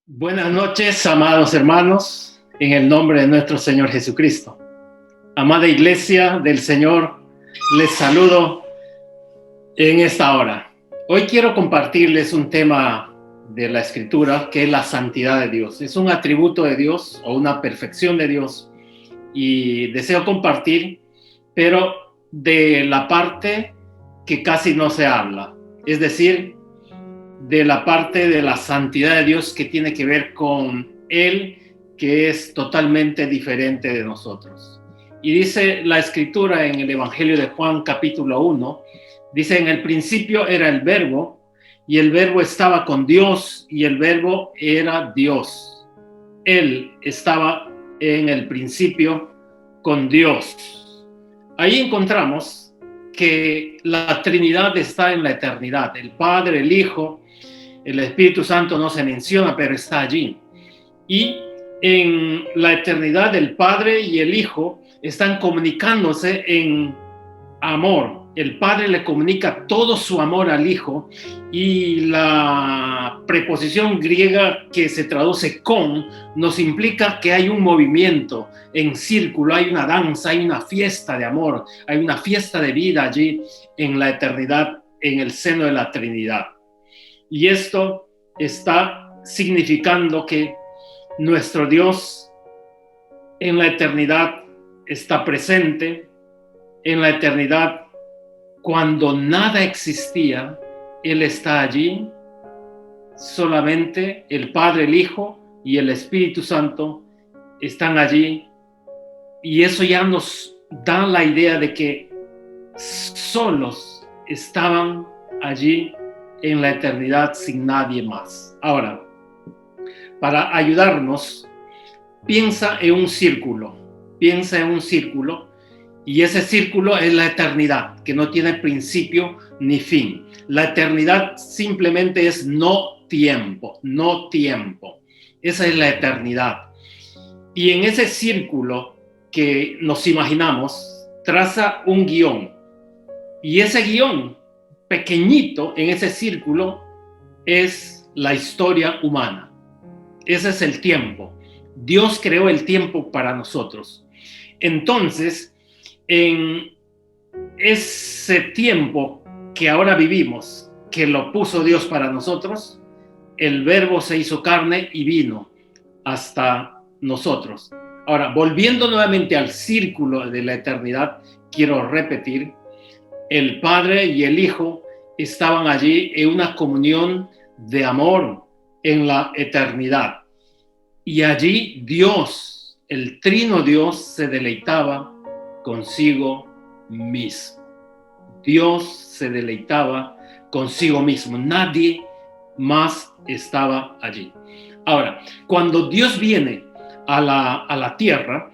Buenas noches, amados hermanos, en el nombre de nuestro Señor Jesucristo. Amada Iglesia del Señor, les saludo en esta hora. Hoy quiero compartirles un tema de la Escritura que es la santidad de Dios. Es un atributo de Dios o una perfección de Dios y deseo compartir, pero de la parte que casi no se habla, es decir, de la parte de la santidad de Dios que tiene que ver con Él, que es totalmente diferente de nosotros. Y dice la Escritura en el Evangelio de Juan capítulo 1, dice: en el principio era el Verbo, y el Verbo estaba con Dios, y el Verbo era Dios. Él estaba en el principio con Dios. Ahí encontramos que la Trinidad está en la eternidad. El Padre, el Hijo, el Espíritu Santo no se menciona, pero está allí. Y en la eternidad el Padre y el Hijo están comunicándose en amor. El Padre le comunica todo su amor al Hijo, y la preposición griega que se traduce con nos implica que hay un movimiento en círculo, hay una danza, hay una fiesta de amor, hay una fiesta de vida allí en la eternidad, en el seno de la Trinidad. Y esto está significando que nuestro Dios en la eternidad está presente. En la eternidad, cuando nada existía, Él está allí. Solamente el Padre, el Hijo y el Espíritu Santo están allí. Y eso ya nos da la idea de que solos estaban allí en la eternidad sin nadie más. Ahora, para ayudarnos, piensa en un círculo, y ese círculo es la eternidad, que no tiene principio ni fin. La eternidad simplemente es no tiempo. Esa es la eternidad. Y en ese círculo que nos imaginamos, traza un guión. Y ese guión pequeñito en ese círculo es la historia humana. Ese es el tiempo. Dios creó el tiempo para nosotros. Entonces, en ese tiempo que ahora vivimos, que lo puso Dios para nosotros, el Verbo se hizo carne y vino hasta nosotros. Ahora, volviendo nuevamente al círculo de la eternidad, quiero repetir: el Padre y el Hijo estaban allí en una comunión de amor en la eternidad. Y allí Dios, el Trino Dios, se deleitaba consigo mismo. Dios se deleitaba consigo mismo. Nadie más estaba allí. Ahora, cuando Dios viene a la tierra,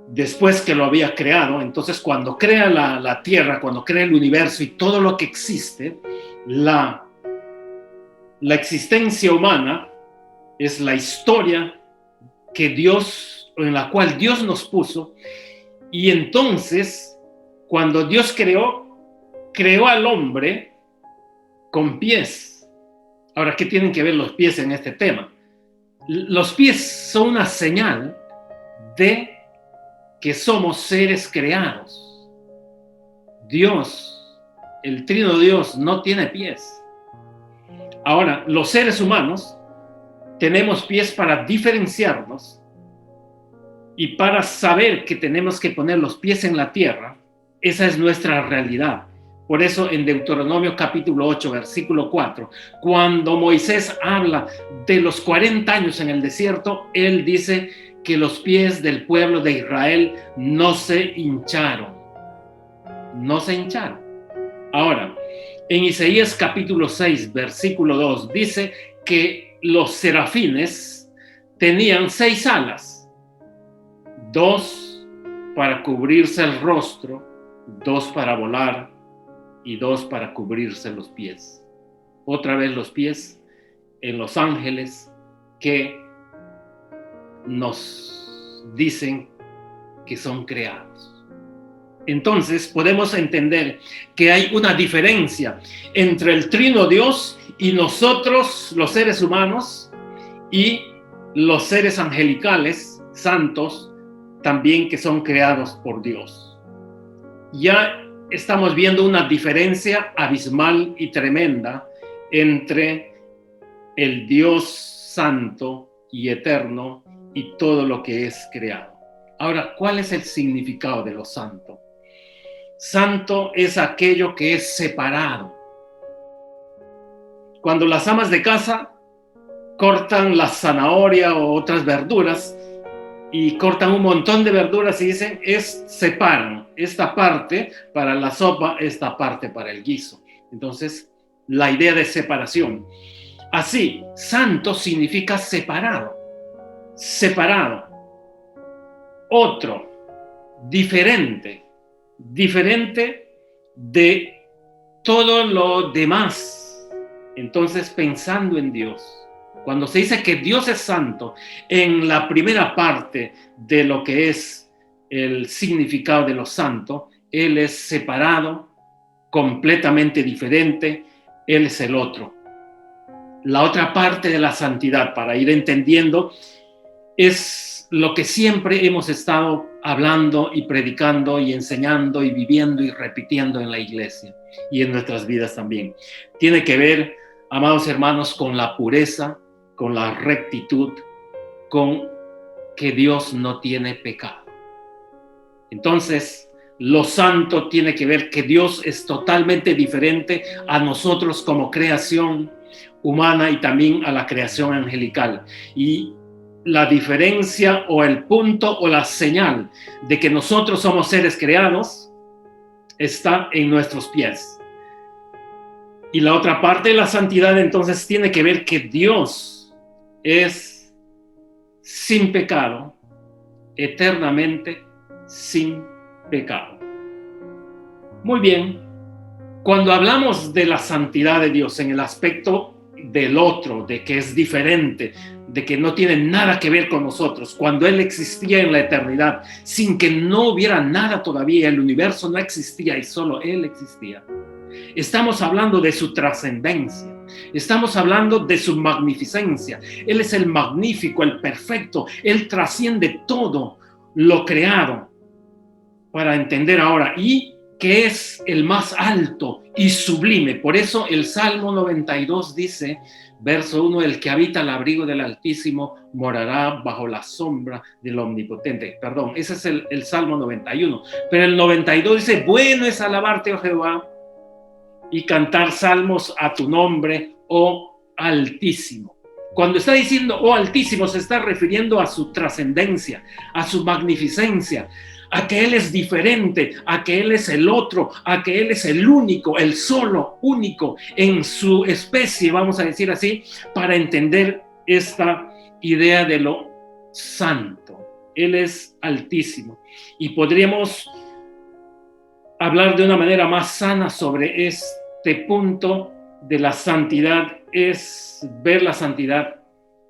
después que lo había creado, entonces cuando crea la tierra, cuando crea el universo y todo lo que existe, la existencia humana es la historia que Dios, en la cual Dios nos puso. Y entonces, cuando Dios creó al hombre con pies. Ahora, ¿qué tienen que ver los pies en este tema? Los pies son una señal de que somos seres creados. Dios, el Trino Dios, no tiene pies. Ahora, los seres humanos tenemos pies para diferenciarnos y para saber que tenemos que poner los pies en la tierra. Esa es nuestra realidad. Por eso en Deuteronomio capítulo 8, versículo 4, cuando Moisés habla de los 40 años en el desierto, él dice que los pies del pueblo de Israel no se hincharon. Ahora, en Isaías capítulo 6, versículo 2, dice que los serafines tenían 6 alas, 2 para cubrirse el rostro, 2 para volar y 2 para cubrirse los pies. Otra vez los pies en los ángeles que nos dicen que son creados. Entonces podemos entender que hay una diferencia entre el Trino Dios y nosotros, los seres humanos, y los seres angelicales, santos, también que son creados por Dios. Ya estamos viendo una diferencia abismal y tremenda entre el Dios santo y eterno y todo lo que es creado. Ahora, ¿cuál es el significado de lo santo? Santo es aquello que es separado. Cuando las amas de casa cortan la zanahoria o otras verduras y cortan un montón de verduras y dicen, separan esta parte para la sopa, esta parte para el guiso. Entonces, la idea de separación. Así, santo significa separado, separado, otro, diferente de todo lo demás. Entonces, pensando en Dios, cuando se dice que Dios es santo, en la primera parte de lo que es el significado de lo santo, Él es separado, completamente diferente, Él es el otro. La otra parte de la santidad, para ir entendiendo, es lo que siempre hemos estado hablando y predicando y enseñando y viviendo y repitiendo en la iglesia y en nuestras vidas también. Tiene que ver, amados hermanos, con la pureza, con la rectitud, con que Dios no tiene pecado. Entonces, lo santo tiene que ver que Dios es totalmente diferente a nosotros como creación humana y también a la creación angelical. Y la diferencia o el punto o la señal de que nosotros somos seres creados está en nuestros pies. Y la otra parte de la santidad entonces tiene que ver que Dios es sin pecado, eternamente sin pecado. Muy bien, cuando hablamos de la santidad de Dios en el aspecto del otro, de que es diferente, de que no tiene nada que ver con nosotros, cuando Él existía en la eternidad, sin que no hubiera nada todavía, el universo no existía y solo Él existía. Estamos hablando de su trascendencia, estamos hablando de su magnificencia. Él es el magnífico, el perfecto, Él trasciende todo lo creado. Para entender ahora, y que es el más alto y sublime. Por eso el Salmo 92 dice, verso 1, el que habita al abrigo del Altísimo morará bajo la sombra del Omnipotente. Perdón, ese es el Salmo 91. Pero el 92 dice, bueno es alabarte, oh Jehová, y cantar salmos a tu nombre, oh Altísimo. Cuando está diciendo, oh Altísimo, se está refiriendo a su trascendencia, a su magnificencia, a que Él es diferente, a que Él es el otro, a que Él es el único, el solo, único en su especie, vamos a decir así, para entender esta idea de lo santo. Él es altísimo. Y podríamos hablar de una manera más sana sobre este punto de la santidad, es ver la santidad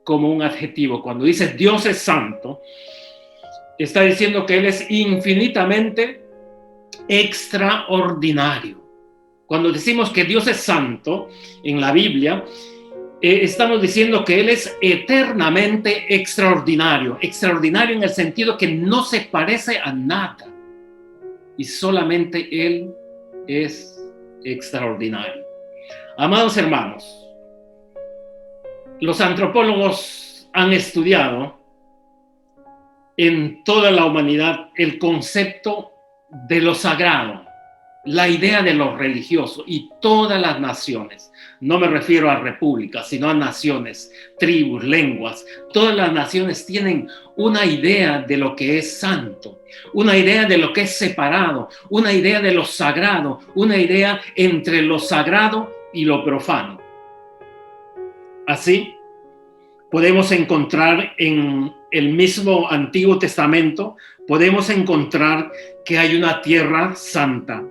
como un adjetivo. Cuando dice Dios es santo, está diciendo que Él es infinitamente extraordinario. Cuando decimos que Dios es santo en la Biblia, estamos diciendo que Él es eternamente extraordinario. Extraordinario en el sentido que no se parece a nada. Y solamente Él es extraordinario. Amados hermanos, los antropólogos han estudiado en toda la humanidad el concepto de lo sagrado, la idea de lo religioso, y todas las naciones, no me refiero a repúblicas, sino a naciones, tribus, lenguas, todas las naciones tienen una idea de lo que es santo, una idea de lo que es separado, una idea de lo sagrado, una idea entre lo sagrado y lo profano. Así, podemos encontrar en el mismo Antiguo Testamento, podemos encontrar que hay una tierra santa,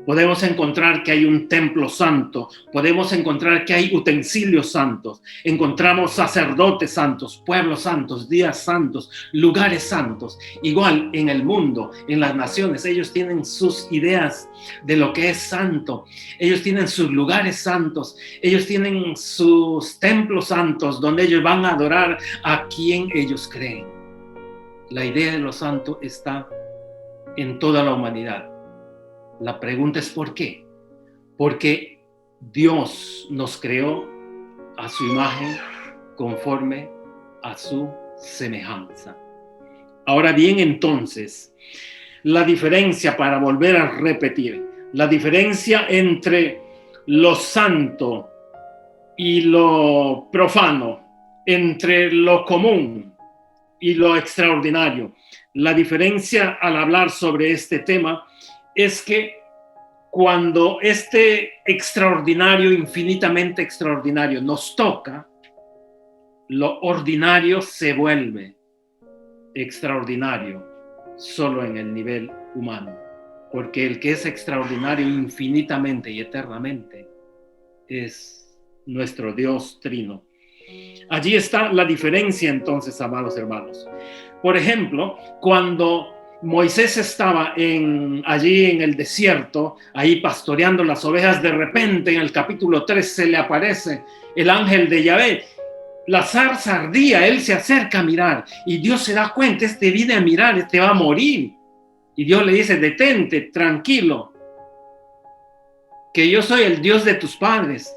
Podemos encontrar que hay un templo santo, podemos encontrar que hay utensilios santos, encontramos sacerdotes santos, pueblos santos, días santos, lugares santos. Igual en el mundo, en las naciones, ellos tienen sus ideas de lo que es santo, ellos tienen sus lugares santos, ellos tienen sus templos santos donde ellos van a adorar a quien ellos creen. La idea de lo santo está en toda la humanidad. La pregunta es ¿por qué? Porque Dios nos creó a su imagen conforme a su semejanza. Ahora bien, entonces, la diferencia, para volver a repetir, la diferencia entre lo santo y lo profano, entre lo común y lo extraordinario, la diferencia al hablar sobre este tema es que cuando este extraordinario, infinitamente extraordinario, nos toca, lo ordinario se vuelve extraordinario solo en el nivel humano, porque el que es extraordinario infinitamente y eternamente es nuestro Dios Trino. Allí está la diferencia entonces, amados hermanos. Por ejemplo, cuando Moisés estaba allí en el desierto, ahí pastoreando las ovejas, de repente en el capítulo 3 se le aparece el ángel de Yahvé. La zarza ardía, él se acerca a mirar y Dios se da cuenta, este viene a mirar, este va a morir. Y Dios le dice, detente, tranquilo, que yo soy el Dios de tus padres.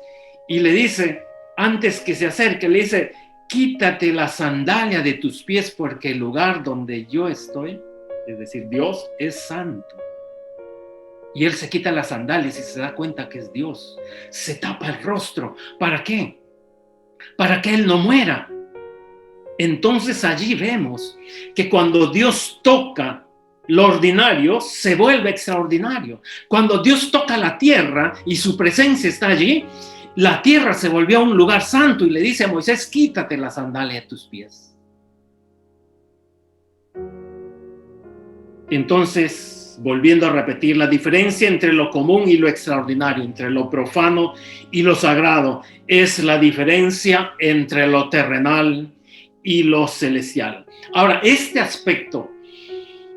Y le dice, antes que se acerque, le dice, quítate la sandalia de tus pies porque el lugar donde yo estoy, es decir, Dios es santo. Y él se quita las sandalias y se da cuenta que es Dios. Se tapa el rostro. ¿Para qué? Para que él no muera. Entonces allí vemos que cuando Dios toca lo ordinario, se vuelve extraordinario. Cuando Dios toca la tierra y su presencia está allí, la tierra se volvió un lugar santo y le dice a Moisés, quítate la sandalia de tus pies. Entonces, volviendo a repetir, la diferencia entre lo común y lo extraordinario, entre lo profano y lo sagrado, es la diferencia entre lo terrenal y lo celestial. Ahora, este aspecto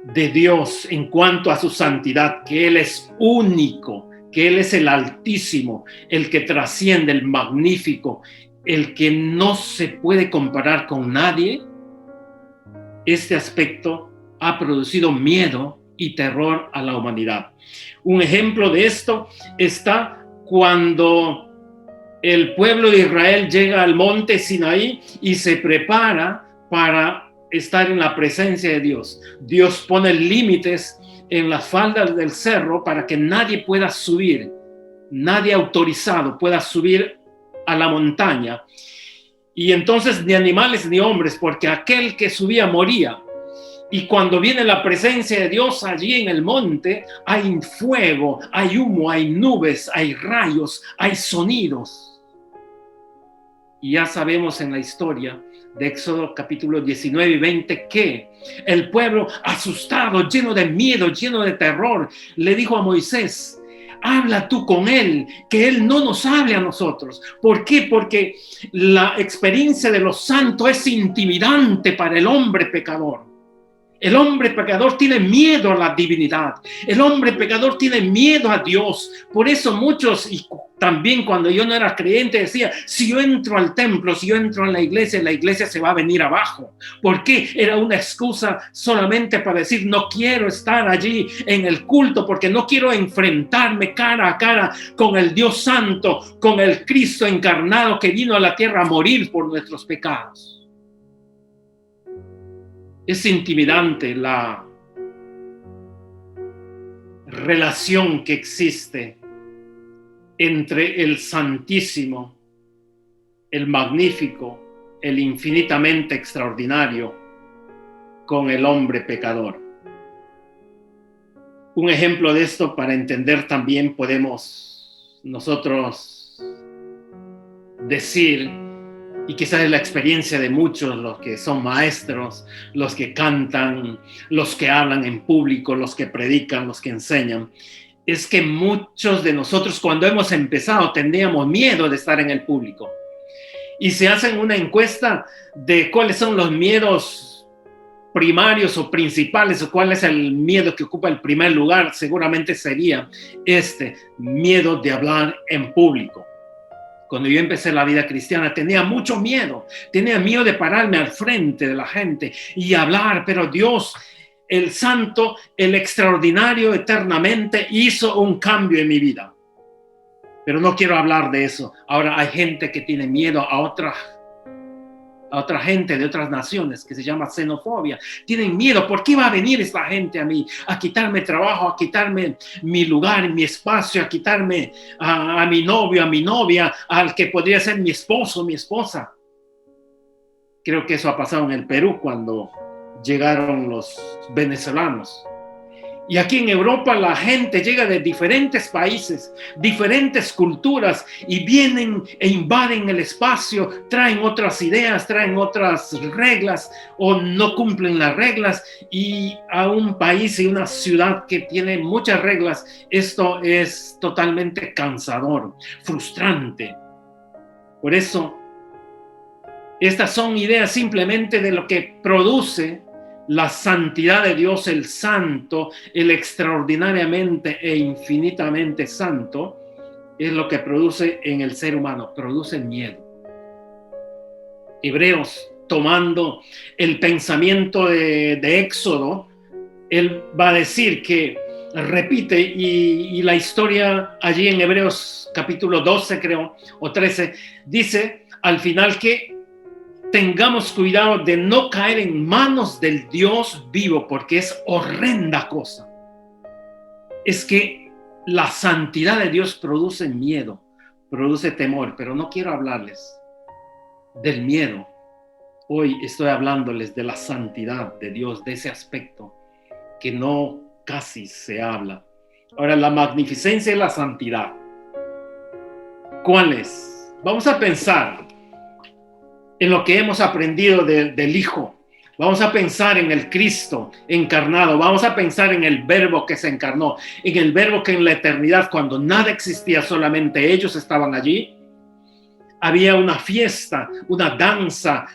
de Dios en cuanto a su santidad, que Él es único, que Él es el Altísimo, el que trasciende, el magnífico, el que no se puede comparar con nadie, este aspecto ha producido miedo y terror a la humanidad. Un ejemplo de esto está cuando el pueblo de Israel llega al monte Sinaí y se prepara para estar en la presencia de Dios. Dios pone límites en las faldas del cerro para que nadie pueda subir, nadie autorizado pueda subir a la montaña. Y entonces ni animales ni hombres, porque aquel que subía moría. Y cuando viene la presencia de Dios allí en el monte, hay fuego, hay humo, hay nubes, hay rayos, hay sonidos. Y ya sabemos en la historia de Éxodo capítulo 19 y 20 que el pueblo asustado, lleno de miedo, lleno de terror, le dijo a Moisés, habla tú con él, que él no nos hable a nosotros. ¿Por qué? Porque la experiencia de los santos es intimidante para el hombre pecador. El hombre pecador tiene miedo a la divinidad. El hombre pecador tiene miedo a Dios. Por eso muchos, y también cuando yo no era creyente, decía, si yo entro al templo, si yo entro a la iglesia se va a venir abajo. ¿Por qué? Era una excusa solamente para decir, no quiero estar allí en el culto porque no quiero enfrentarme cara a cara con el Dios Santo, con el Cristo encarnado que vino a la tierra a morir por nuestros pecados. Es intimidante la relación que existe entre el Santísimo, el Magnífico, el infinitamente extraordinario, con el hombre pecador. Un ejemplo de esto para entender también podemos nosotros decir, y quizás es la experiencia de muchos, los que son maestros, los que cantan, los que hablan en público, los que predican, los que enseñan, es que muchos de nosotros cuando hemos empezado teníamos miedo de estar en el público. Y se hacen una encuesta de cuáles son los miedos primarios o principales, o cuál es el miedo que ocupa el primer lugar, seguramente sería este miedo de hablar en público. Cuando yo empecé la vida cristiana tenía mucho miedo, tenía miedo de pararme al frente de la gente y hablar, pero Dios, el Santo, el Extraordinario, eternamente hizo un cambio en mi vida. Pero no quiero hablar de eso. Ahora hay gente que tiene miedo a otra gente de otras naciones, que se llama xenofobia. Tienen miedo. ¿Por qué va a venir esta gente a mí? A quitarme trabajo, a quitarme mi lugar, mi espacio, a quitarme a mi novio, a mi novia, al que podría ser mi esposo, mi esposa. Creo que eso ha pasado en el Perú cuando llegaron los venezolanos. Y aquí en Europa la gente llega de diferentes países, diferentes culturas, y vienen e invaden el espacio, traen otras ideas, traen otras reglas o no cumplen las reglas, y a un país y una ciudad que tiene muchas reglas, esto es totalmente cansador, frustrante. Por eso, estas son ideas simplemente de lo que produce la santidad de Dios, el santo, el extraordinariamente e infinitamente santo, es lo que produce en el ser humano, produce miedo. Hebreos, tomando el pensamiento de Éxodo, él va a decir que repite, y la historia allí en Hebreos capítulo 12 creo, o 13, dice al final que tengamos cuidado de no caer en manos del Dios vivo, porque es horrenda cosa. Es que la santidad de Dios produce miedo, produce temor, pero no quiero hablarles del miedo. Hoy estoy hablándoles de la santidad de Dios, de ese aspecto que no casi se habla. Ahora, la magnificencia y la santidad, ¿cuál es? Vamos a pensar en lo que hemos aprendido del Hijo. Vamos a pensar en el Cristo encarnado. Vamos a pensar en el Verbo que se encarnó, en el Verbo que en la eternidad, cuando nada existía, solamente ellos estaban allí. Había una fiesta, una danza,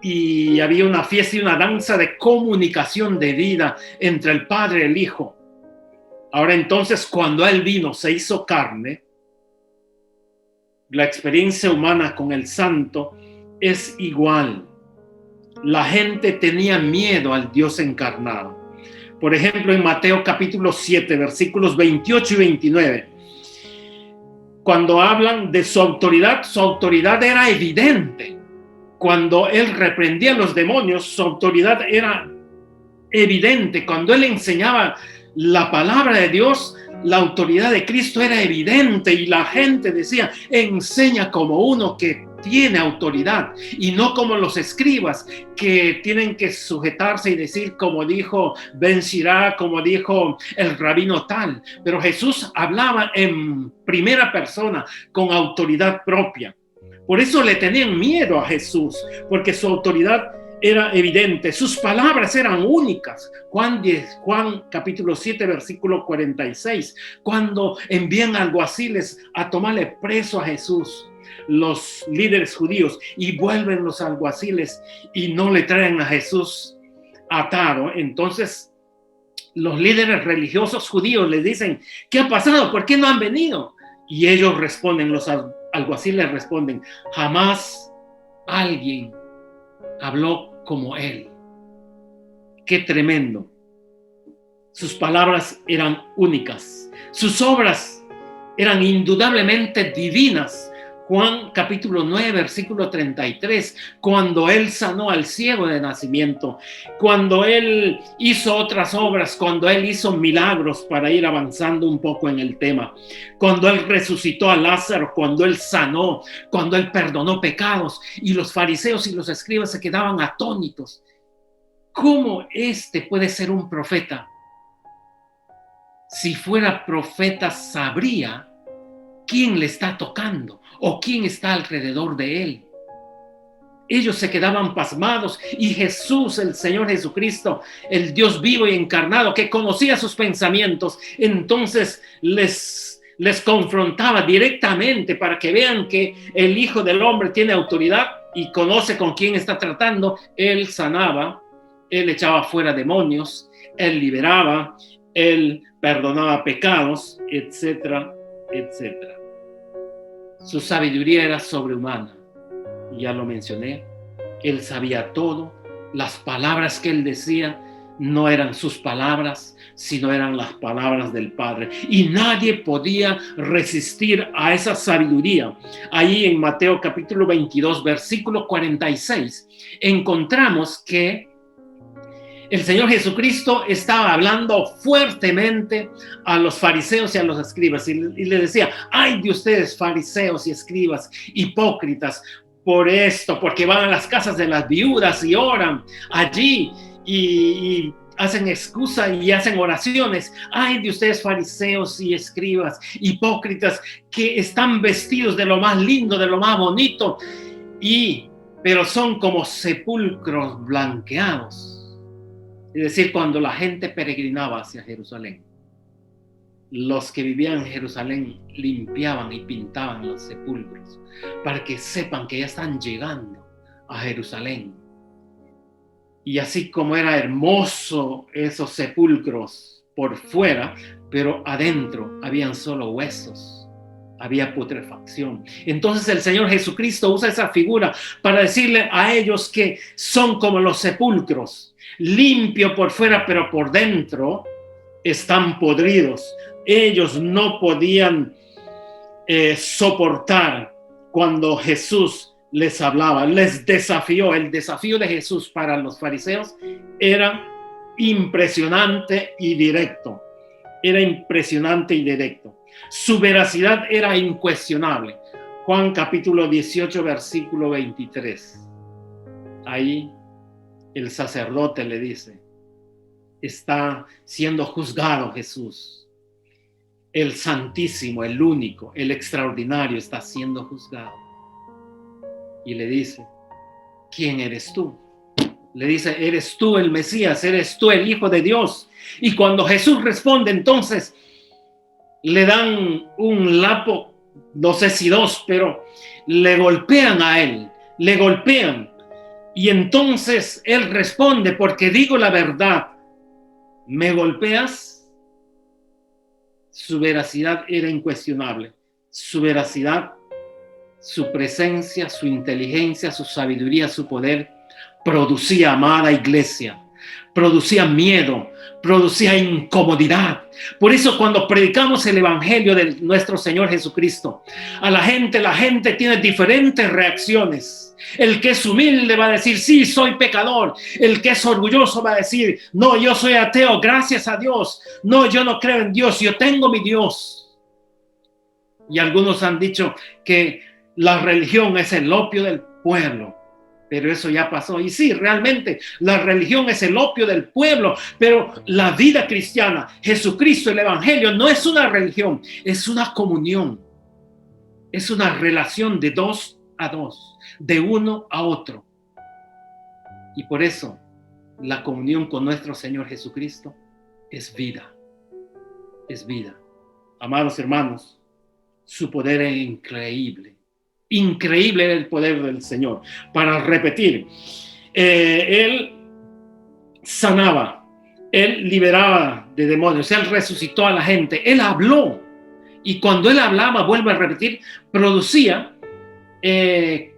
y había una fiesta y una danza de comunicación de vida entre el Padre y el Hijo. Ahora entonces, cuando Él vino, se hizo carne, la experiencia humana con el Santo es igual. La gente tenía miedo al Dios encarnado. Por ejemplo, en Mateo capítulo 7, versículos 28 y 29, cuando hablan de su autoridad era evidente. Cuando Él reprendía a los demonios, su autoridad era evidente. Cuando Él enseñaba la palabra de Dios, la autoridad de Cristo era evidente, y la gente decía: enseña como uno que tiene autoridad, y no como los escribas que tienen que sujetarse y decir como dijo Ben Sirá, como dijo el rabino tal. Pero Jesús hablaba en primera persona, con autoridad propia. Por eso le tenían miedo a Jesús, porque su autoridad era evidente, sus palabras eran únicas. Juan capítulo 7, versículo 46, cuando envían alguaciles a tomarle preso a Jesús, los líderes judíos, y vuelven los alguaciles y no le traen a Jesús atado, entonces los líderes religiosos judíos les dicen: ¿qué ha pasado? ¿Por qué no han venido? Y ellos responden, los alguaciles responden: jamás alguien habló como él. Qué tremendo. Sus palabras eran únicas, sus obras eran indudablemente divinas. Juan capítulo 9, versículo 33, cuando Él sanó al ciego de nacimiento, cuando Él hizo otras obras, cuando Él hizo milagros, para ir avanzando un poco en el tema, cuando Él resucitó a Lázaro, cuando Él sanó, cuando Él perdonó pecados, y los fariseos y los escribas se quedaban atónitos. ¿Cómo este puede ser un profeta? Si fuera profeta, sabría quién le está tocando o quién está alrededor de él. Ellos se quedaban pasmados y Jesús, el Señor Jesucristo, el Dios vivo y encarnado, que conocía sus pensamientos, entonces les confrontaba directamente para que vean que el Hijo del Hombre tiene autoridad y conoce con quién está tratando. Él sanaba, él echaba fuera demonios, él liberaba, él perdonaba pecados, etcétera, etcétera. Su sabiduría era sobrehumana. Ya lo mencioné, él sabía todo. Las palabras que él decía no eran sus palabras, sino eran las palabras del Padre. Y nadie podía resistir a esa sabiduría. Ahí en Mateo capítulo 22, versículo 46, encontramos que el Señor Jesucristo estaba hablando fuertemente a los fariseos y a los escribas y le decía: ay de ustedes, fariseos y escribas, hipócritas, por esto, porque van a las casas de las viudas y oran allí y hacen excusa y hacen oraciones. Ay de ustedes, fariseos y escribas, hipócritas, que están vestidos de lo más lindo, de lo más bonito, pero son como sepulcros blanqueados. Es decir, cuando la gente peregrinaba hacia Jerusalén, los que vivían en Jerusalén limpiaban y pintaban los sepulcros para que sepan que ya están llegando a Jerusalén. Y así como era hermoso esos sepulcros por fuera, pero adentro habían solo huesos, había putrefacción. Entonces el Señor Jesucristo usa esa figura para decirle a ellos que son como los sepulcros, limpio por fuera, pero por dentro están podridos. Ellos no podían soportar cuando Jesús les hablaba, les desafió. El desafío de Jesús para los fariseos era impresionante y directo. Era impresionante y directo. Su veracidad era incuestionable. Juan capítulo 18, versículo 23. Ahí el sacerdote le dice: está siendo juzgado Jesús. El Santísimo, el único, el extraordinario está siendo juzgado. Y le dice: ¿quién eres tú? Le dice: eres tú el Mesías, eres tú el Hijo de Dios. Y cuando Jesús responde, entonces le dan un lapo, no sé si dos, pero le golpean a él, le golpean. Y entonces él responde: porque digo la verdad. ¿Me golpeas? Su veracidad era incuestionable. Su veracidad, su presencia, su inteligencia, su sabiduría, su poder producía, amada iglesia, producía miedo, producía incomodidad. Por eso cuando predicamos el evangelio de nuestro Señor Jesucristo, a la gente tiene diferentes reacciones. El que es humilde va a decir: sí, soy pecador. El que es orgulloso va a decir: no, yo soy ateo, gracias a Dios. No, yo no creo en Dios, yo tengo mi Dios. Y algunos han dicho que la religión es el opio del pueblo, pero eso ya pasó. Y sí, realmente la religión es el opio del pueblo, pero la vida cristiana, Jesucristo, el evangelio, no es una religión, es una comunión, es una relación de dos a dos, de uno a otro. Y por eso la comunión con nuestro Señor Jesucristo es vida, es vida. Amados hermanos, su poder es increíble. Increíble era el poder del Señor. Para repetir, él sanaba, él liberaba de demonios, él resucitó a la gente, él habló. Y cuando él hablaba, vuelvo a repetir, producía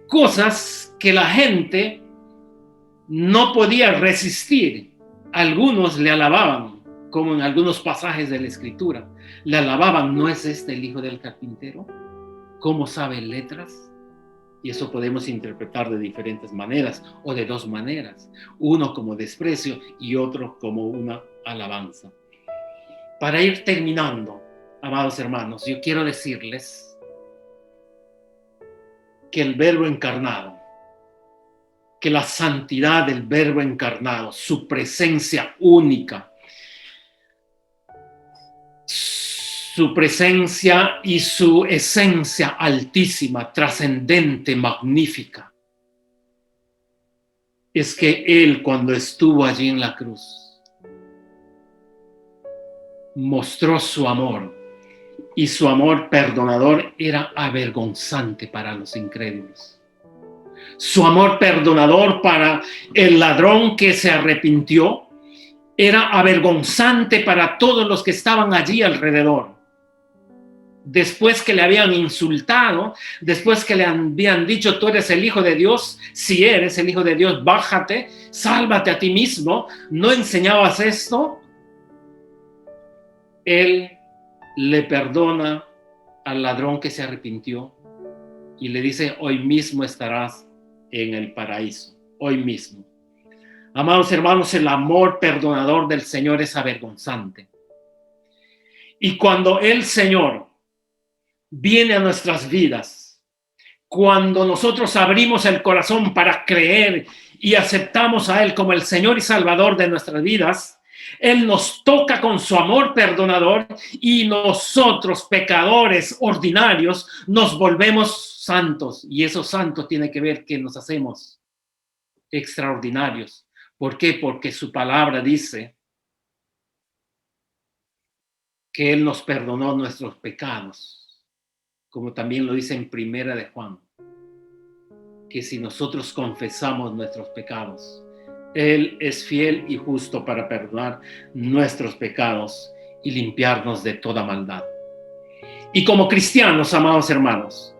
cosas que la gente no podía resistir. Algunos le alababan, como en algunos pasajes de la Escritura. Le alababan: ¿no es este el hijo del carpintero? ¿Cómo sabe letras? Y eso podemos interpretar de diferentes maneras, o de dos maneras. Uno como desprecio y otro como una alabanza. Para ir terminando, amados hermanos, yo quiero decirles que el Verbo encarnado, que la santidad del Verbo encarnado, su presencia única, su presencia y su esencia altísima, trascendente, magnífica, es que Él, cuando estuvo allí en la cruz, mostró su amor, y su amor perdonador era avergonzante para los incrédulos. Su amor perdonador para el ladrón que se arrepintió era avergonzante para todos los que estaban allí alrededor. Después que le habían insultado, después que le habían dicho: tú eres el Hijo de Dios, si eres el Hijo de Dios, bájate, sálvate a ti mismo, ¿no enseñabas esto? Él le perdona al ladrón que se arrepintió y le dice: hoy mismo estarás en el paraíso, hoy mismo. Amados hermanos, el amor perdonador del Señor es avergonzante. Y cuando el Señor viene a nuestras vidas, cuando nosotros abrimos el corazón para creer y aceptamos a Él como el Señor y Salvador de nuestras vidas, Él nos toca con su amor perdonador y nosotros, pecadores ordinarios, nos volvemos santos. Y esos santos tiene que ver que nos hacemos extraordinarios. ¿Por qué? Porque su palabra dice que Él nos perdonó nuestros pecados, como también lo dice en Primera de Juan, que si nosotros confesamos nuestros pecados, Él es fiel y justo para perdonar nuestros pecados y limpiarnos de toda maldad. Y como cristianos, amados hermanos,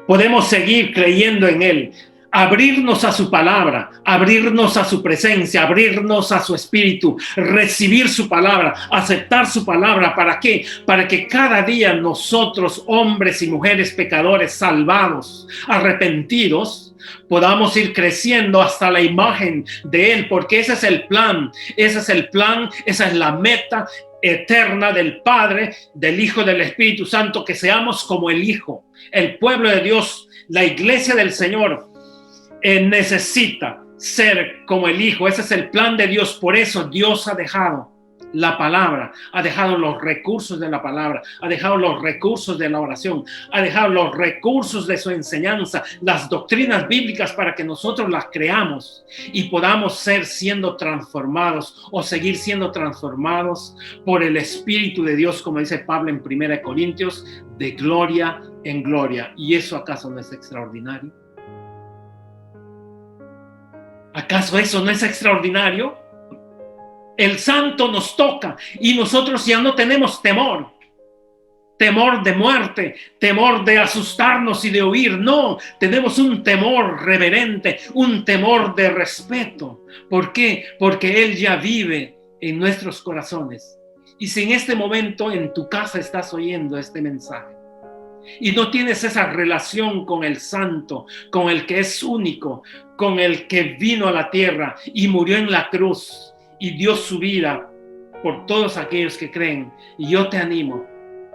podemos seguir creyendo en Él, abrirnos a su palabra, abrirnos a su presencia, abrirnos a su espíritu, recibir su palabra, aceptar su palabra. ¿Para qué? Para que cada día nosotros, hombres y mujeres pecadores, salvados, arrepentidos, podamos ir creciendo hasta la imagen de Él, porque ese es el plan, esa es la meta eterna del Padre, del Hijo, del Espíritu Santo, que seamos como el Hijo, el pueblo de Dios, la iglesia del Señor. Necesita ser como el Hijo. Ese es el plan de Dios. Por eso Dios ha dejado la palabra, ha dejado los recursos de la palabra, ha dejado los recursos de la oración, ha dejado los recursos de su enseñanza, las doctrinas bíblicas, para que nosotros las creamos y podamos siendo transformados o seguir siendo transformados por el Espíritu de Dios, como dice Pablo en 1 Corintios, de gloria en gloria. ¿Y eso acaso no es extraordinario? ¿Acaso eso no es extraordinario? El santo nos toca y nosotros ya no tenemos temor de muerte, temor de asustarnos y de huir. No, tenemos un temor reverente, un temor de respeto. ¿Por qué? Porque Él ya vive en nuestros corazones. Y si en este momento en tu casa estás oyendo este mensaje y no tienes esa relación con el santo, con el que es único, con el que vino a la tierra y murió en la cruz y dio su vida por todos aquellos que creen, y yo te animo,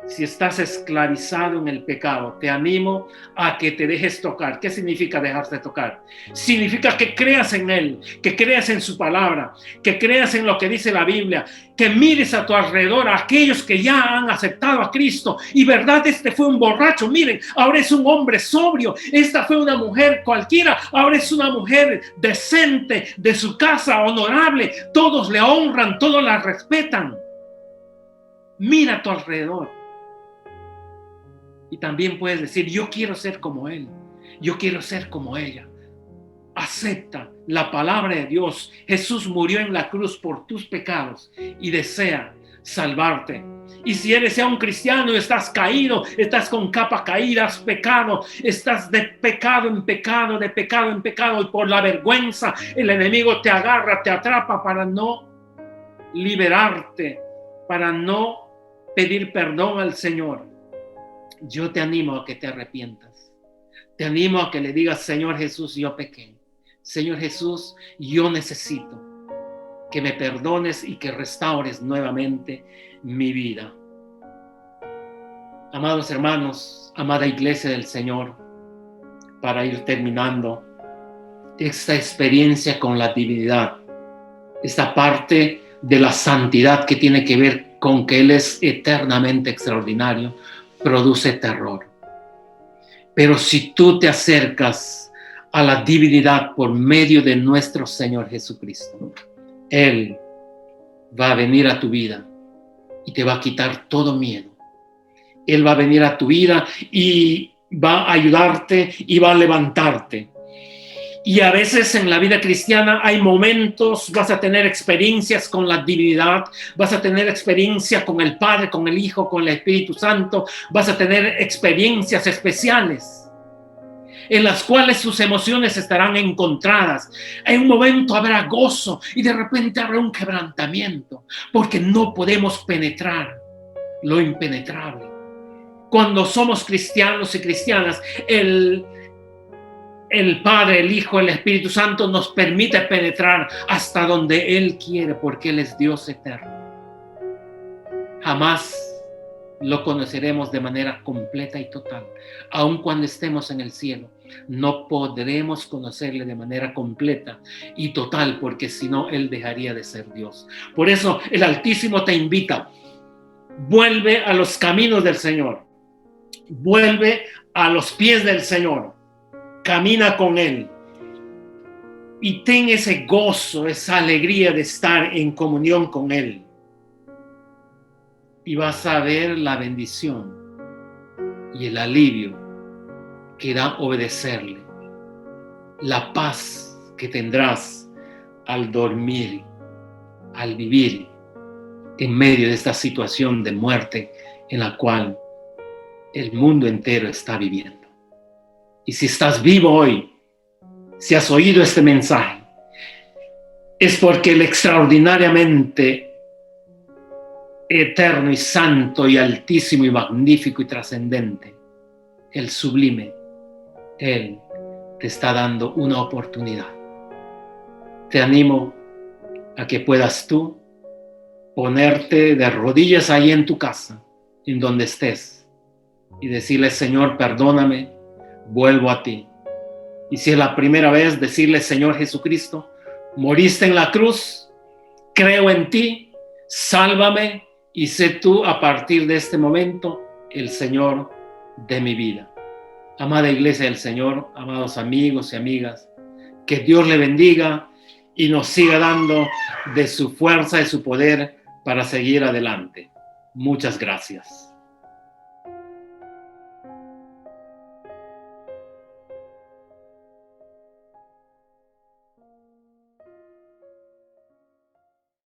si estás esclavizado en el pecado, te animo a que te dejes tocar. ¿Qué significa dejarse tocar? Significa que creas en Él, que creas en su palabra, que creas en lo que dice la Biblia, que mires a tu alrededor a aquellos que ya han aceptado a Cristo. Y verdad, este fue un borracho, miren, ahora es un hombre sobrio. Esta fue una mujer cualquiera, ahora es una mujer decente, de su casa, honorable. Todos le honran, todos la respetan. Mira a tu alrededor. Y también puedes decir: yo quiero ser como Él, yo quiero ser como ella. Acepta la palabra de Dios. Jesús murió en la cruz por tus pecados y desea salvarte. Y si eres ya un cristiano y estás caído, estás con capa caída, has pecado, estás de pecado en pecado, de pecado en pecado, y por la vergüenza el enemigo te agarra, te atrapa para no liberarte, para no pedir perdón al Señor. Yo te animo a que te arrepientas. Te animo a que le digas: Señor Jesús, yo pequé. Señor Jesús, yo necesito que me perdones y que restaures nuevamente mi vida. Amados hermanos, amada iglesia del Señor, para ir terminando esta experiencia con la divinidad, esta parte de la santidad que tiene que ver con que Él es eternamente extraordinario, produce terror. Pero si tú te acercas a la divinidad por medio de nuestro Señor Jesucristo. Él va a venir a tu vida y te va a quitar todo miedo. Él va a venir a tu vida y va a ayudarte y va a levantarte. Y a veces en la vida cristiana hay momentos, vas a tener experiencias con la divinidad, vas a tener experiencia con el Padre, con el Hijo, con el Espíritu Santo, vas a tener experiencias especiales en las cuales sus emociones estarán encontradas. En un momento habrá gozo y de repente habrá un quebrantamiento, porque no podemos penetrar lo impenetrable. Cuando somos cristianos y cristianas, el Padre, el Hijo, el Espíritu Santo nos permite penetrar hasta donde Él quiere, porque Él es Dios eterno. Jamás lo conoceremos de manera completa y total. Aun cuando estemos en el cielo, no podremos conocerle de manera completa y total, porque si no, Él dejaría de ser Dios. Por eso el Altísimo te invita: vuelve a los caminos del Señor, vuelve a los pies del Señor, camina con Él y ten ese gozo, esa alegría de estar en comunión con Él. Y vas a ver la bendición y el alivio que da obedecerle, la paz que tendrás al dormir, al vivir en medio de esta situación de muerte en la cual el mundo entero está viviendo. Y si estás vivo hoy, si has oído este mensaje, es porque el extraordinariamente eterno y santo y altísimo y magnífico y trascendente, el sublime, Él te está dando una oportunidad. Te animo a que puedas tú ponerte de rodillas ahí en tu casa, en donde estés, y decirle: Señor, perdóname, vuelvo a ti. Y si es la primera vez, decirle: Señor Jesucristo, moriste en la cruz, creo en ti, sálvame y sé tú a partir de este momento el Señor de mi vida. Amada Iglesia del Señor, amados amigos y amigas, que Dios le bendiga y nos siga dando de su fuerza y su poder para seguir adelante. Muchas gracias.